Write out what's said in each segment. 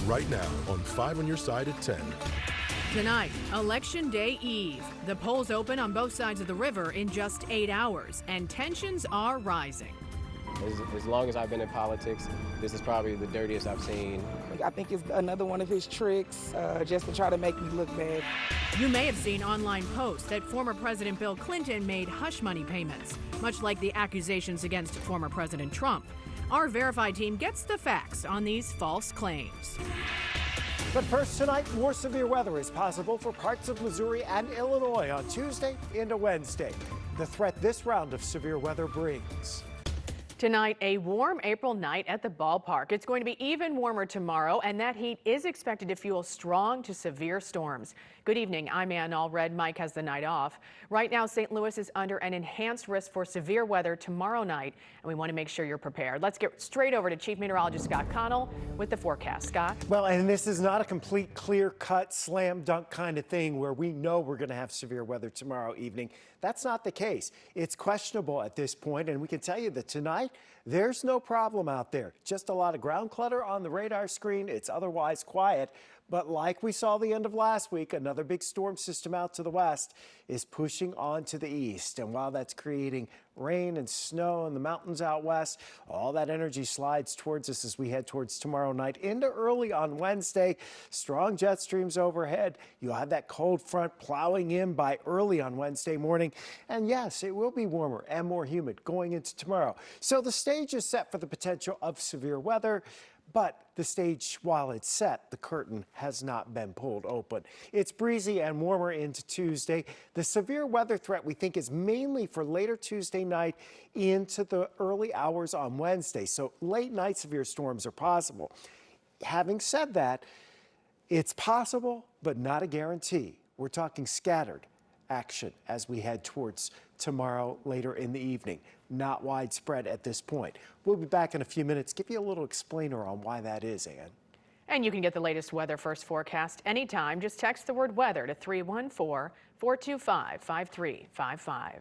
right now on 5 on Your Side at 10. Tonight, Election Day Eve. The polls open on both sides of the river in just 8 hours, and tensions are rising. As long as I've been in politics, this is probably the dirtiest I've seen. I think it's another one of his tricks just to try to make me look bad. You may have seen online posts that former President Bill Clinton made hush money payments, much like the accusations against former President Trump. Our verified team gets the facts on these false claims. But first tonight, more severe weather is possible for parts of Missouri and Illinois on Tuesday into Wednesday. The threat this round of severe weather brings. Tonight, a warm April night at the ballpark. It's going to be even warmer tomorrow, and that heat is expected to fuel strong to severe storms. Good evening. I'm Ann Allred. Mike has the night off. Right now, St. Louis is under an enhanced risk for severe weather tomorrow night, and we want to make sure you're prepared. Let's get straight over to Chief Meteorologist Scott Connell with the forecast. Scott? Well, and this is not a complete clear-cut, slam-dunk kind of thing where we know we're going to have severe weather tomorrow evening. That's not the case. It's questionable at this point, and we can tell you that tonight, there's no problem out there. Just a lot of ground clutter on the radar screen. It's otherwise quiet. But like we saw the end of last week, another big storm system out to the west is pushing on to the east. And while that's creating rain and snow in the mountains out west, all that energy slides towards us as we head towards tomorrow night into early on Wednesday. Strong jet streams overhead. You'll have that cold front plowing in by early on Wednesday morning. And yes, it will be warmer and more humid going into tomorrow. So the stage is set for the potential of severe weather. But the stage, while it's set, the curtain has not been pulled open. It's breezy and warmer into Tuesday. The severe weather threat we think is mainly for later Tuesday night into the early hours on Wednesday. So late night severe storms are possible. Having said that, it's possible, but not a guarantee. We're talking scattered action as we head towards tomorrow later in the evening. Not widespread at this point. We'll be back in a few minutes. Give you a little explainer on why that is, Ann. And you can get the latest weather first forecast anytime. Just text the word weather to 314-425-5355.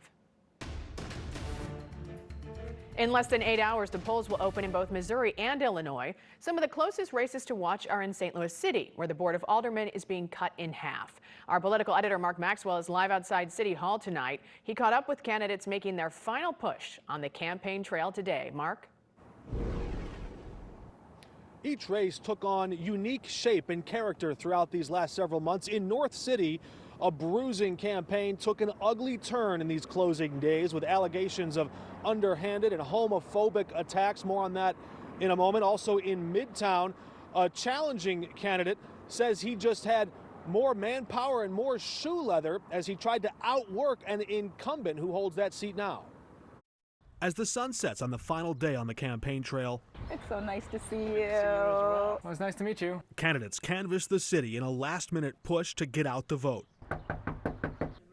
In less than 8 hours, the polls will open in both Missouri and Illinois. Some of the closest races to watch are in St. Louis City, where the Board of Aldermen is being cut in half. Our political editor, Mark Maxwell, is live outside City Hall tonight. He caught up with candidates making their final push on the campaign trail today. Mark? Each race took on unique shape and character throughout these last several months. In North City, a bruising campaign took an ugly turn in these closing days with allegations of underhanded and homophobic attacks. More on that in a moment. Also in Midtown, a challenging candidate says he just had more manpower and more shoe leather as he tried to outwork an incumbent who holds that seat now. As the sun sets on the final day on the campaign trail, It's so nice to see you. Well, it's nice to meet you. candidates canvass the city in a last-minute push to get out the vote.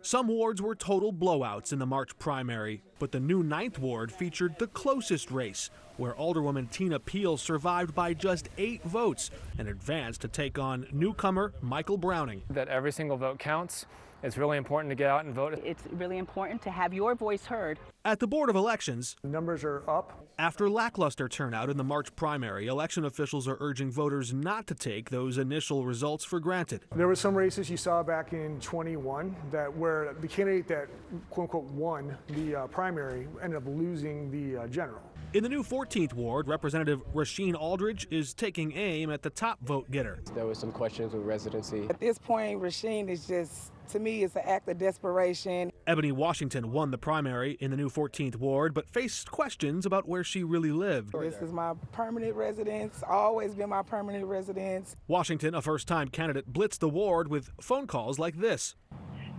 Some wards were total blowouts in the March primary, but the new 9th ward featured the closest race, where Alderwoman Tina Peel survived by just 8 votes and advanced to take on newcomer Michael Browning. That every single vote counts. It's really important to get out and vote. It's really important to have your voice heard. At the Board of Elections, the numbers are up. After lackluster turnout in the March primary, election officials are urging voters not to take those initial results for granted. There were some races you saw back in 21 that where the candidate that quote unquote won the primary ended up losing the general. In the new 14th ward, Representative Rasheen Aldridge is taking aim at the top vote getter. There was some questions with residency. At this point, Rasheen is just, to me, it's an act of desperation. Ebony Washington won the primary in the new 14th ward, but faced questions about where she really lived. This is my permanent residence, always been my permanent residence. Washington, a first-time candidate, blitzed the ward with phone calls like this.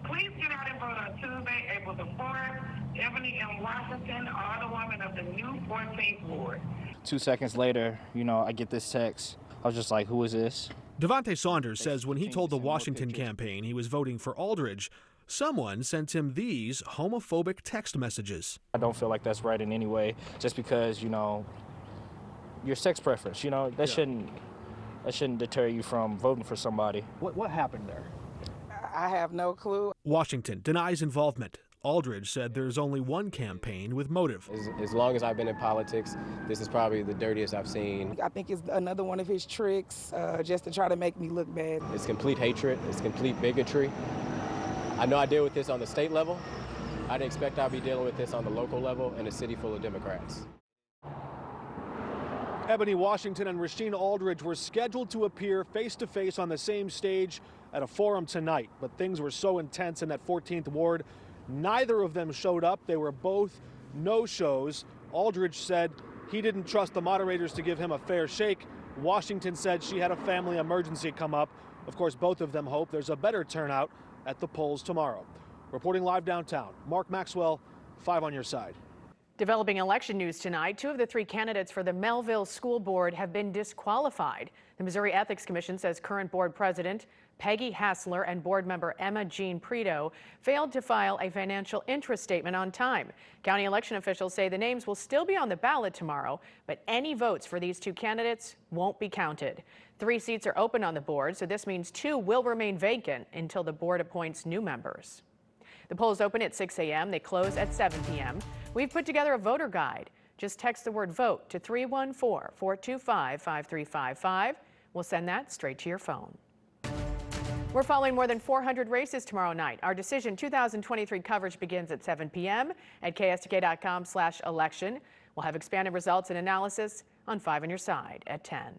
Please get out and vote on Tuesday, April the 4th. Ebony M. Washington, Alderwoman of the new 14th Ward. 2 seconds later, I get this text. I was just like, who is this? Devontae Saunders says when he told the Washington campaign he was voting for Aldridge, someone sent him these homophobic text messages. I don't feel like that's right in any way, just because, your sex preference, that shouldn't deter you from voting for somebody. What happened there? I have no clue. Washington denies involvement. Aldridge said there's only one campaign with motive. As long as I've been in politics, this is probably the dirtiest I've seen. I think it's another one of his tricks just to try to make me look bad. It's complete hatred. It's complete bigotry. I know I deal with this on the state level. I didn't expect I'd be dealing with this on the local level in a city full of Democrats. Ebony Washington and Rasheen Aldridge were scheduled to appear face-to-face on the same stage at a forum tonight, but things were so intense in that 14th ward, neither of them showed up. They were both no-shows. Aldridge said he didn't trust the moderators to give him a fair shake. Washington said she had a family emergency come up. Of course, both of them hope there's a better turnout at the polls tomorrow. Reporting live downtown, Mark Maxwell, 5 on your side. Developing election news tonight, 2 of the 3 candidates for the Melville School Board have been disqualified. The Missouri Ethics Commission says current board president Peggy Hassler and board member Emma Jean Preto failed to file a financial interest statement on time. County election officials say the names will still be on the ballot tomorrow, but any votes for these 2 candidates won't be counted. 3 seats are open on the board, so this means 2 will remain vacant until the board appoints new members. The polls open at 6 a.m. They close at 7 p.m. We've put together a voter guide. Just text the word VOTE to 314-425-5355. We'll send that straight to your phone. We're following more than 400 races tomorrow night. Our Decision 2023 coverage begins at 7 p.m. at KSTK.com/election. We'll have expanded results and analysis on 5 on your side at 10.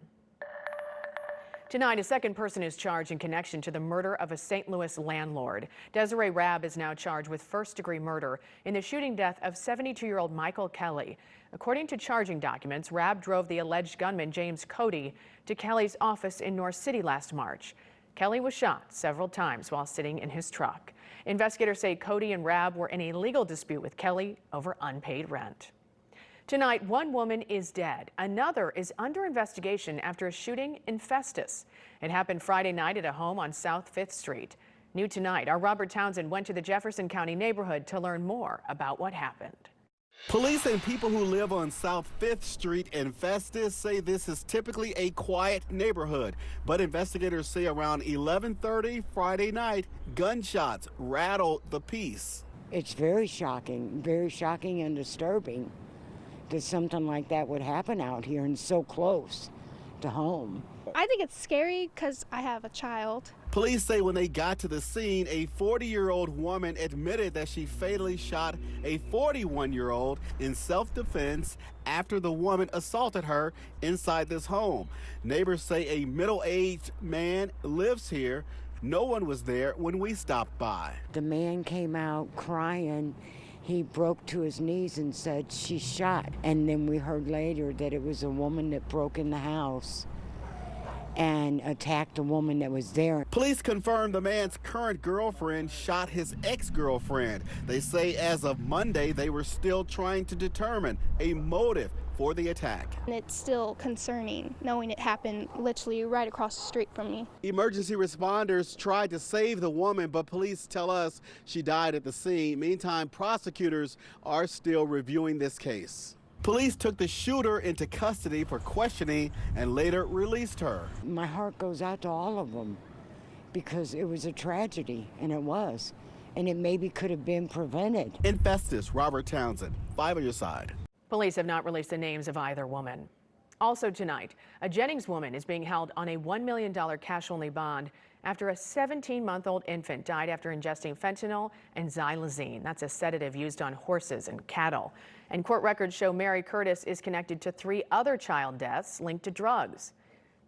Tonight, a second person is charged in connection to the murder of a St. Louis landlord. Desiree Rabb is now charged with first-degree murder in the shooting death of 72-year-old Michael Kelly. According to charging documents, Rabb drove the alleged gunman, James Cody, to Kelly's office in North City last March. Kelly was shot several times while sitting in his truck. Investigators say Cody and Rabb were in a legal dispute with Kelly over unpaid rent. Tonight, 1 woman is dead. Another is under investigation after a shooting in Festus. It happened Friday night at a home on South 5th Street. New tonight, our Robert Townsend went to the Jefferson County neighborhood to learn more about what happened. Police and people who live on South 5th Street in Festus say this is typically a quiet neighborhood, but investigators say around 11:30 Friday night, gunshots rattled the peace. It's very shocking and disturbing that something like that would happen out here and so close to home. I think it's scary because I have a child. Police say when they got to the scene, a 40-year-old woman admitted that she fatally shot a 41-year-old in self-defense after the woman assaulted her inside this home. Neighbors say a middle-aged man lives here. No one was there when we stopped by. The man came out crying. He broke to his knees and said, "She's shot." And then we heard later that it was a woman that broke in the house and attacked a woman that was there. Police confirmed the man's current girlfriend shot his ex-girlfriend. They say as of Monday, they were still trying to determine a motive for the attack. And it's still concerning knowing it happened literally right across the street from me. Emergency responders tried to save the woman, but police tell us she died at the scene. Meantime, prosecutors are still reviewing this case. Police took the shooter into custody for questioning and later released her. My heart goes out to all of them because it was a tragedy, and it was. And it maybe could have been prevented. In Festus, Robert Townsend, 5 on your side. Police have not released the names of either woman. Also tonight, a Jennings woman is being held on a $1 million cash-only bond after a 17-month-old infant died after ingesting fentanyl and xylazine. That's a sedative used on horses and cattle. And court records show Mary Curtis is connected to 3 other child deaths linked to drugs.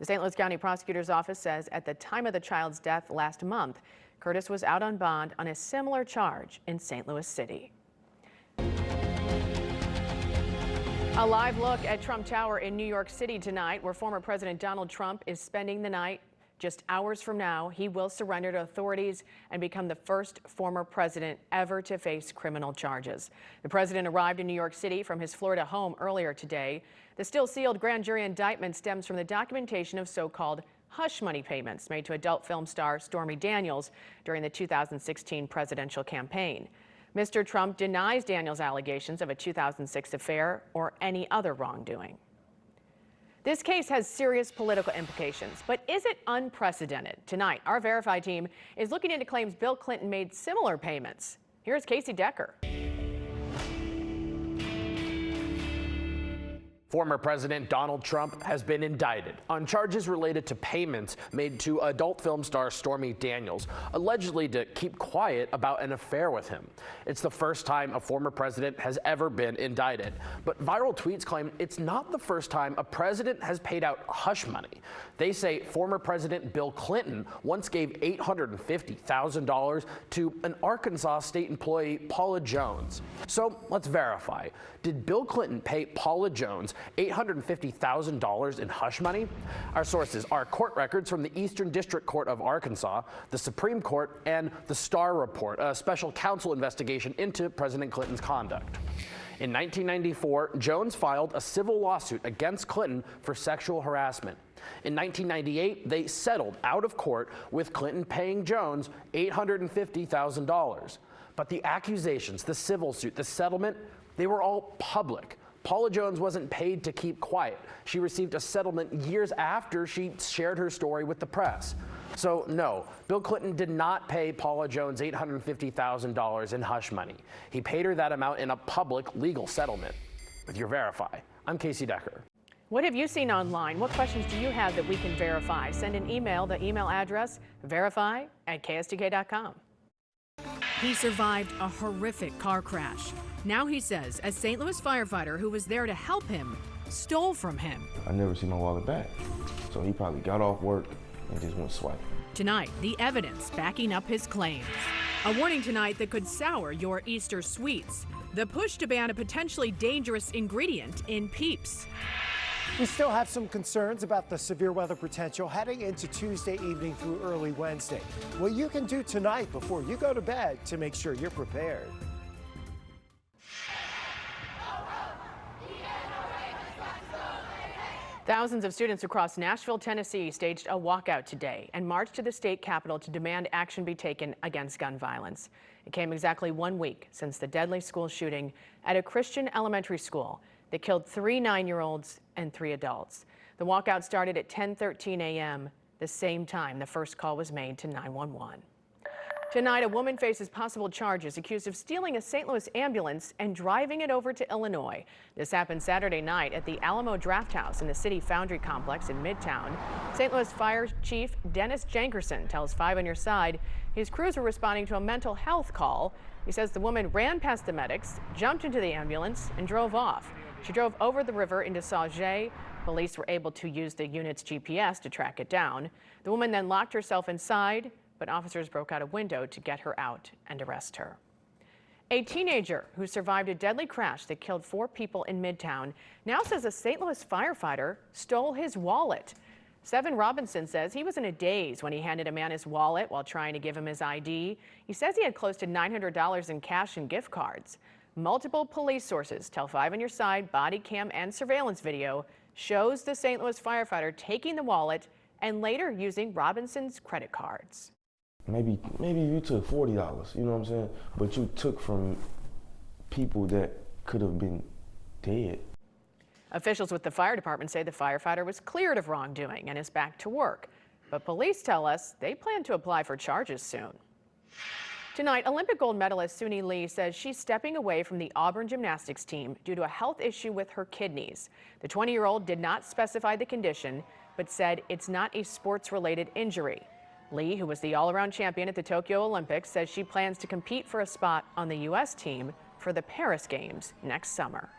The St. Louis County Prosecutor's Office says at the time of the child's death last month, Curtis was out on bond on a similar charge in St. Louis City. A live look at Trump Tower in New York City tonight, where former President Donald Trump is spending the night. Just hours from now, he will surrender to authorities and become the first former president ever to face criminal charges. The president arrived in New York City from his Florida home earlier today. The still sealed grand jury indictment stems from the documentation of so-called hush money payments made to adult film star Stormy Daniels during the 2016 presidential campaign. Mr. Trump denies Daniels' allegations of a 2006 affair or any other wrongdoing. This case has serious political implications, but is it unprecedented? Tonight, our Verify team is looking into claims Bill Clinton made similar payments. Here's Casey Decker. Former President Donald Trump has been indicted on charges related to payments made to adult film star Stormy Daniels, allegedly to keep quiet about an affair with him. It's the first time a former president has ever been indicted, but viral tweets claim it's not the first time a president has paid out hush money. They say former President Bill Clinton once gave $850,000 to an Arkansas state employee, Paula Jones. So let's verify. Did Bill Clinton pay Paula Jones $850,000 in hush money? Our sources are court records from the Eastern District Court of Arkansas, the Supreme Court, and the Starr Report, a special counsel investigation into President Clinton's conduct. In 1994, Jones filed a civil lawsuit against Clinton for sexual harassment. In 1998, they settled out of court with Clinton paying Jones $850,000. But the accusations, the civil suit, the settlement, they were all public. Paula Jones wasn't paid to keep quiet. She received a settlement years after she shared her story with the press. So no, Bill Clinton did not pay Paula Jones $850,000 in hush money. He paid her that amount in a public legal settlement. With your Verify, I'm Casey Decker. What have you seen online? What questions do you have that we can verify? Send an email. The email address, verify@kstk.com. He survived a horrific car crash. Now he says a St. Louis firefighter who was there to help him stole from him. I never see my wallet back. So he probably got off work and just went swiping. Tonight, the evidence backing up his claims. A warning tonight that could sour your Easter sweets. The push to ban a potentially dangerous ingredient in Peeps. We still have some concerns about the severe weather potential heading into Tuesday evening through early Wednesday. What you can do tonight before you go to bed to make sure you're prepared. Thousands of students across Nashville, Tennessee staged a walkout today and marched to the state capitol to demand action be taken against gun violence. It came exactly 1 week since the deadly school shooting at a Christian elementary school that killed 3 9-year-olds and 3 adults. The walkout started at 10:13 a.m., the same time the first call was made to 911. Tonight, a woman faces possible charges accused of stealing a St. Louis ambulance and driving it over to Illinois. This happened Saturday night at the Alamo Draft House in the City Foundry Complex in Midtown. St. Louis Fire Chief Dennis Jankerson tells 5 on Your Side his crews were responding to a mental health call. He says the woman ran past the medics, jumped into the ambulance, and drove off. She drove over the river into Sauget. Police were able to use the unit's GPS to track it down. The woman then locked herself inside, but officers broke out a window to get her out and arrest her. A teenager who survived a deadly crash that killed 4 people in Midtown now says a St. Louis firefighter stole his wallet. Seven Robinson says he was in a daze when he handed a man his wallet while trying to give him his ID. He says he had close to $900 in cash and gift cards. Multiple police sources tell 5 on Your Side body cam and surveillance video shows the St. Louis firefighter taking the wallet and later using Robinson's credit cards. Maybe you took $40, you know what I'm saying? But you took from people that could have been dead. Officials with the fire department say the firefighter was cleared of wrongdoing and is back to work. But police tell us they plan to apply for charges soon. Tonight, Olympic gold medalist Suni Lee says she's stepping away from the Auburn gymnastics team due to a health issue with her kidneys. The 20-year-old did not specify the condition, but said it's not a sports-related injury. Lee, who was the all-around champion at the Tokyo Olympics, says she plans to compete for a spot on the U.S. team for the Paris Games next summer.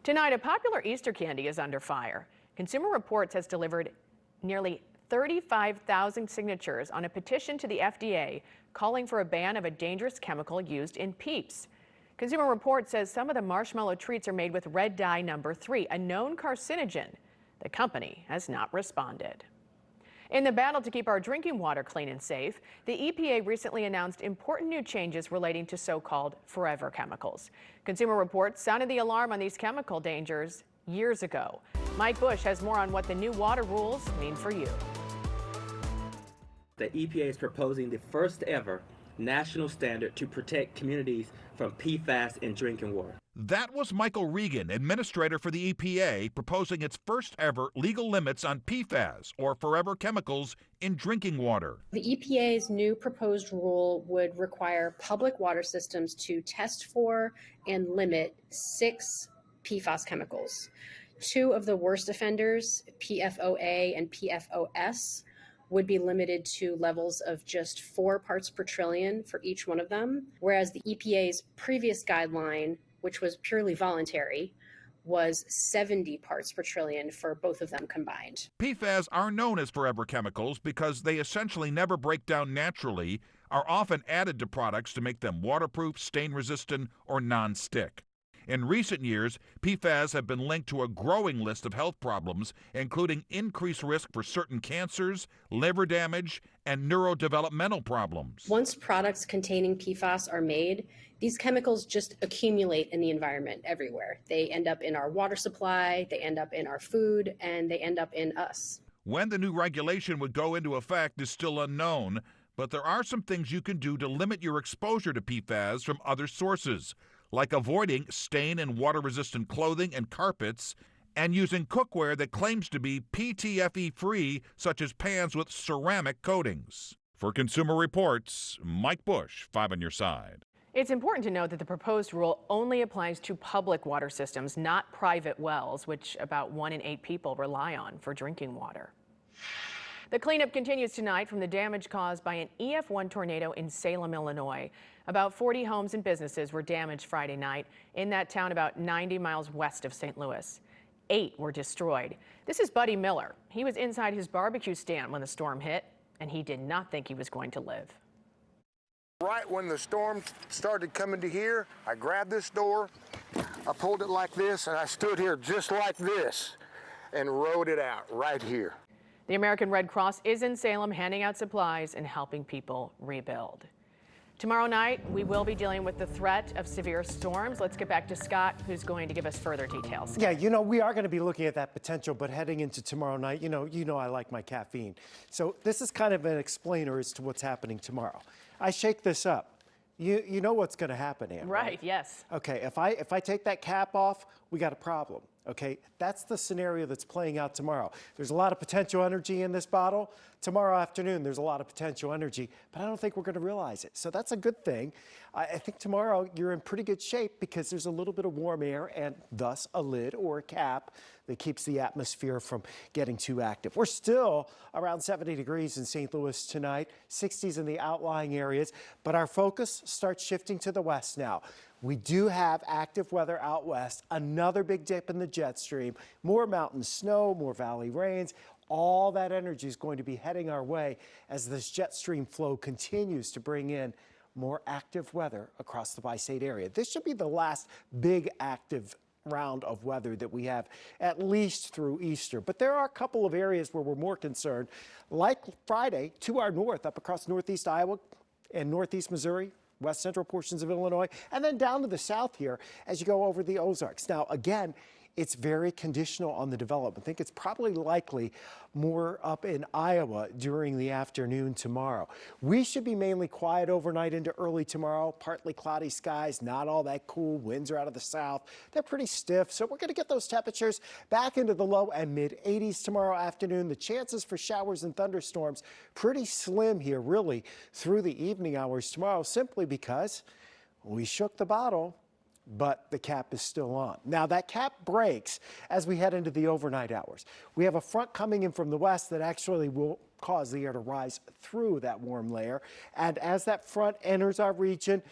Tonight, a popular Easter candy is under fire. Consumer Reports has delivered nearly 35,000 signatures on a petition to the FDA calling for a ban of a dangerous chemical used in Peeps. Consumer Reports says some of the marshmallow treats are made with red dye number 3, a known carcinogen. The company has not responded. In the battle to keep our drinking water clean and safe, the EPA recently announced important new changes relating to so-called forever chemicals. Consumer Reports sounded the alarm on these chemical dangers years ago. Mike Bush has more on what the new water rules mean for you. The EPA is proposing the first ever national standard to protect communities from PFAS in drinking water. That was Michael Regan, administrator for the EPA, proposing its first ever legal limits on PFAS, or forever chemicals, in drinking water. The EPA's new proposed rule would require public water systems to test for and limit 6 PFAS chemicals. 2 of the worst offenders, PFOA and PFOS, would be limited to levels of just 4 parts per trillion for each one of them, whereas the EPA's previous guideline, which was purely voluntary, was 70 parts per trillion for both of them combined. PFAS are known as forever chemicals because they essentially never break down naturally, are often added to products to make them waterproof, stain-resistant, or non-stick. In recent years, PFAS have been linked to a growing list of health problems, including increased risk for certain cancers, liver damage, and neurodevelopmental problems. Once products containing PFAS are made, these chemicals just accumulate in the environment everywhere. They end up in our water supply, they end up in our food, and they end up in us. When the new regulation would go into effect is still unknown, but there are some things you can do to limit your exposure to PFAS from other sources, like avoiding stain and water-resistant clothing and carpets, and using cookware that claims to be PTFE-free, such as pans with ceramic coatings. For Consumer Reports, Mike Bush, 5 on your side. It's important to note that the proposed rule only applies to public water systems, not private wells, which about 1 in 8 people rely on for drinking water. The cleanup continues tonight from the damage caused by an EF1 tornado in Salem, Illinois. About 40 homes and businesses were damaged Friday night in that town about 90 miles west of St. Louis. 8 were destroyed. This is Buddy Miller. He was inside his barbecue stand when the storm hit, and he did not think he was going to live. Right when the storm started coming to here, I grabbed this door, I pulled it like this, and I stood here just like this and rode it out right here. The American Red Cross is in Salem handing out supplies and helping people rebuild. Tomorrow night, we will be dealing with the threat of severe storms. Let's get back to Scott, who's going to give us further details. Yeah, we are going to be looking at that potential, but heading into tomorrow night, you know I like my caffeine. So this is kind of an explainer as to what's happening tomorrow. I shake this up. You know what's going to happen, Ann, right? Yes. Okay, if I take that cap off, we got a problem. Okay, that's the scenario that's playing out tomorrow. There's a lot of potential energy in this bottle. Tomorrow afternoon, there's a lot of potential energy, but I don't think we're going to realize it. So that's a good thing. I think tomorrow you're in pretty good shape because there's a little bit of warm air and thus a lid or a cap that keeps the atmosphere from getting too active. We're still around 70 degrees in St. Louis tonight, 60s in the outlying areas, but our focus starts shifting to the west now. We do have active weather out west, another big dip in the jet stream, more mountain snow, more valley rains. All that energy is going to be heading our way as this jet stream flow continues to bring in more active weather across the bi-state area. This should be the last big active round of weather that we have at least through Easter. But there are a couple of areas where we're more concerned, like Friday to our north, up across northeast Iowa and northeast Missouri, west central portions of Illinois, and then down to the south here as you go over the Ozarks. Now, again, it's very conditional on the development. I think it's probably likely more up in Iowa during the afternoon tomorrow. We should be mainly quiet overnight into early tomorrow. Partly cloudy skies, not all that cool. Winds are out of the south. They're pretty stiff, so we're going to get those temperatures back into the low and mid 80s tomorrow afternoon. The chances for showers and thunderstorms pretty slim here, really, through the evening hours tomorrow, simply because we shook the bottle, but the cap is still on. Now, that cap breaks as we head into the overnight hours. We have a front coming in from the west that actually will cause the air to rise through that warm layer. And as that front enters our region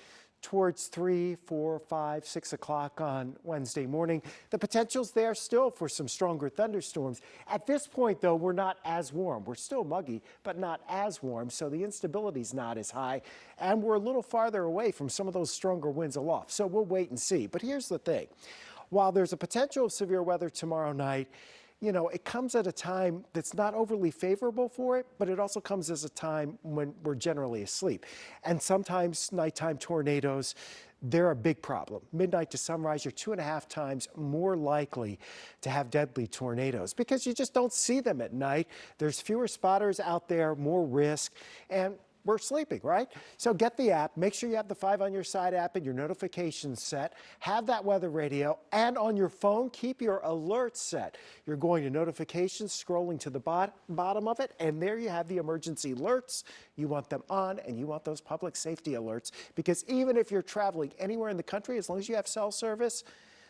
towards 3, 4, 5, 6 o'clock on Wednesday morning, the potential's there still for some stronger thunderstorms. At this point, though, we're not as warm. We're still muggy, but not as warm, so the instability's not as high, and we're a little farther away from some of those stronger winds aloft. So we'll wait and see. But here's the thing. While there's a potential of severe weather tomorrow night, it comes at a time that's not overly favorable for it, but it also comes as a time when we're generally asleep. And sometimes nighttime tornadoes, they're a big problem. Midnight to sunrise, you're 2.5 times more likely to have deadly tornadoes because you just don't see them at night. There's fewer spotters out there, more risk, and we're sleeping, right? So get the app, make sure you have the 5 on Your Side app and your notifications set, have that weather radio, and on your phone, keep your alerts set. You're going to notifications, scrolling to the bottom of it, and there you have the emergency alerts. You want them on, and you want those public safety alerts, because even if you're traveling anywhere in the country, as long as you have cell service,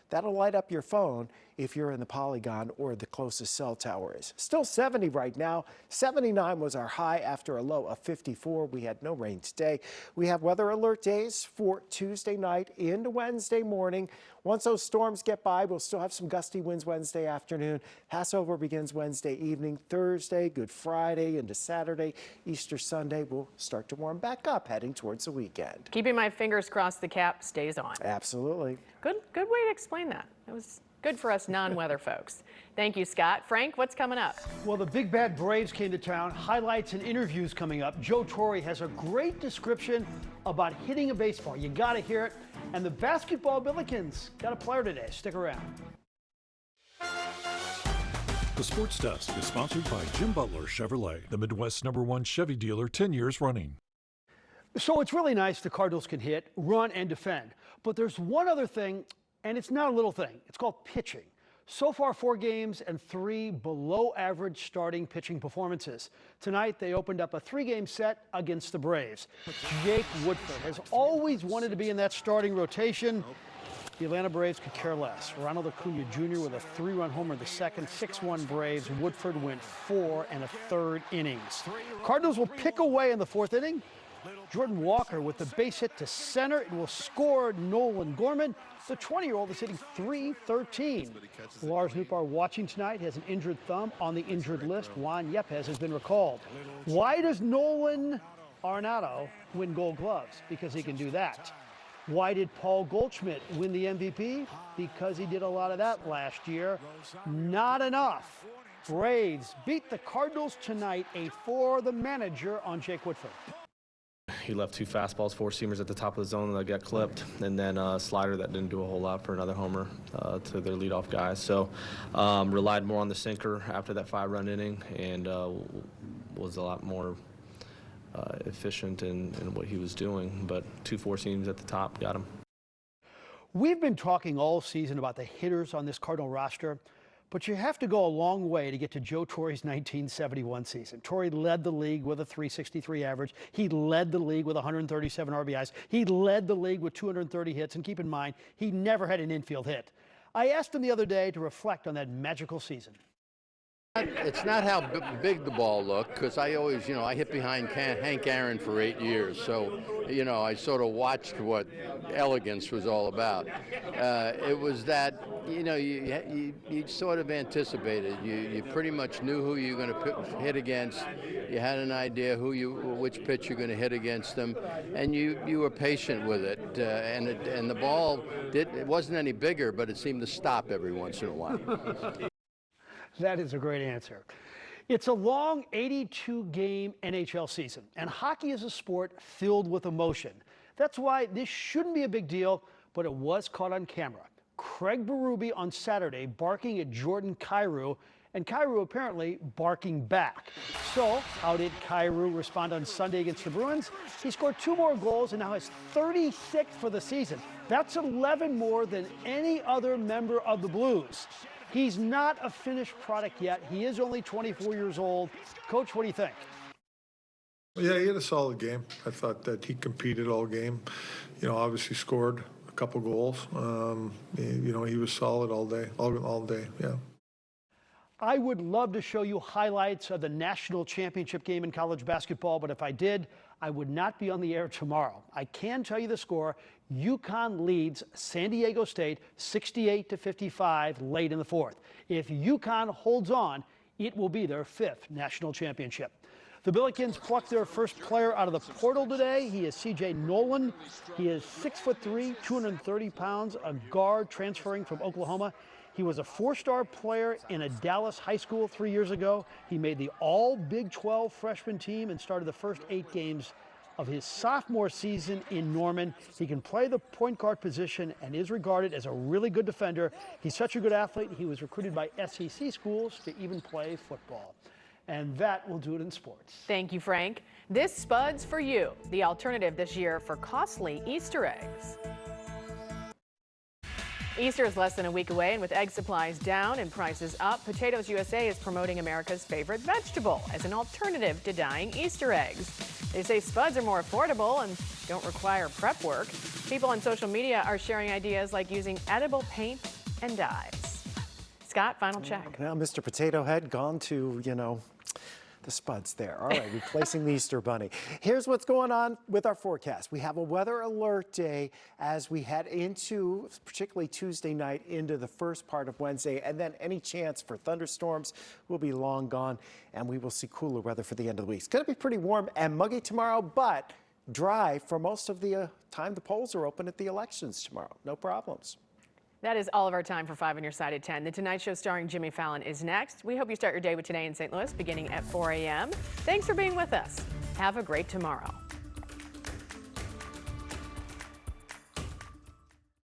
that'll light up your phone if you're in the Polygon or the closest cell tower is. Still 70 right now. 79 was our high after a low of 54. We had no rain today. We have weather alert days for Tuesday night into Wednesday morning. Once those storms get by, we'll still have some gusty winds Wednesday afternoon. Passover begins Wednesday evening. Thursday, Good Friday into Saturday, Easter Sunday, we'll start to warm back up heading towards the weekend. Keeping my fingers crossed the cap stays on. Absolutely. Good way to explain that. It was good for us non-weather folks. Thank you, Scott. Frank, what's coming up? Well, the big bad Braves came to town. Highlights and interviews coming up. Joe Torre has a great description about hitting a baseball. You got to hear it. And the basketball Billikens got a player today. Stick around. The Sports Desk is sponsored by Jim Butler Chevrolet, the Midwest's #1 Chevy dealer 10 years running. So it's really nice the Cardinals can hit, run, and defend. But there's one other thing, and it's not a little thing. It's called pitching. So far, 4 games and 3 below-average starting pitching performances. Tonight, they opened up a 3-game set against the Braves. Jake Woodford has always wanted to be in that starting rotation. The Atlanta Braves could care less. Ronald Acuna Jr. with a 3-run homer in the second, 6-1 Braves. Woodford went 4 1/3 innings. Cardinals will pick away in the 4th inning. Jordan Walker with the base hit to center. It will score Nolan Gorman. The 20-year-old is hitting .313. Lars Nootbaar watching tonight has an injured thumb on the injured list. Juan Yepes has been recalled. Why does Nolan Arenado win Gold Gloves? Because he can do that. Why did Paul Goldschmidt win the MVP? Because he did a lot of that last year. Not enough. Braves beat the Cardinals tonight. A for the manager on Jake Woodford. He left 2 fastballs, 4-seamers at the top of the zone that got clipped, and then a slider that didn't do a whole lot for another homer to their leadoff guys. So relied more on the sinker after that 5-run inning, and was a lot more efficient in what he was doing. But 2 4-seams at the top got him. We've been talking all season about the hitters on this Cardinal roster, but you have to go a long way to get to Joe Torre's 1971 season. Torre led the league with a .363 average. He led the league with 137 RBIs. He led the league with 230 hits. And keep in mind, he never had an infield hit. I asked him the other day to reflect on that magical season. It's not how big the ball looked, because I always, I hit behind Hank Aaron for 8 years. So, I sort of watched what elegance was all about. It was that, you sort of anticipated. You pretty much knew who you were going to hit against. You had an idea which pitch you're going to hit against them, and you were patient with it. And the ball it wasn't any bigger, but it seemed to stop every once in a while. That is a great answer. It's a long 82-game NHL season, and hockey is a sport filled with emotion. That's why this shouldn't be a big deal, but it was caught on camera. Craig Berube on Saturday barking at Jordan Kyrou, and Kyrou apparently barking back. So how did Kyrou respond on Sunday against the Bruins? He scored 2 more goals and now has 36 for the season. That's 11 more than any other member of the Blues. He's not a finished product yet. He is only 24 years old. Coach, what do you think? Yeah, he had a solid game. I thought that he competed all game. Obviously scored a couple goals. He was solid all day, all day, yeah. I would love to show you highlights of the national championship game in college basketball, but if I did, I would not be on the air tomorrow. I can tell you the score. UConn leads San Diego State 68-55 late in the 4th. If UConn holds on, it will be their 5th national championship. The Billikens plucked their first player out of the portal today. He is C.J. Nolan. He is 6'3", 230 pounds, a guard transferring from Oklahoma. He was a 4-star player in a Dallas high school 3 years ago. He made the all-Big 12 freshman team and started the first 8 games of his sophomore season in Norman. He can play the point guard position and is regarded as a really good defender. He's such a good athlete, he was recruited by SEC schools to even play football. And that will do it in sports. Thank you, Frank. This Spuds for you, the alternative this year for costly Easter eggs. Easter is less than a week away, and with egg supplies down and prices up, Potatoes USA is promoting America's favorite vegetable as an alternative to dyeing Easter eggs. They say spuds are more affordable and don't require prep work. People on social media are sharing ideas like using edible paint and dyes. Scott, final check. Now, Mr. Potato Head gone to, the spuds there. All right, replacing the Easter Bunny. Here's what's going on with our forecast. We have a weather alert day as we head into, particularly Tuesday night, into the first part of Wednesday, and then any chance for thunderstorms will be long gone, and we will see cooler weather for the end of the week. It's going to be pretty warm and muggy tomorrow, but dry for most of the time the polls are open at the elections tomorrow. No problems. That is all of our time for 5 on your side at 10. The Tonight Show starring Jimmy Fallon is next. We hope you start your day with Today in St. Louis beginning at 4 a.m. Thanks for being with us. Have a great tomorrow.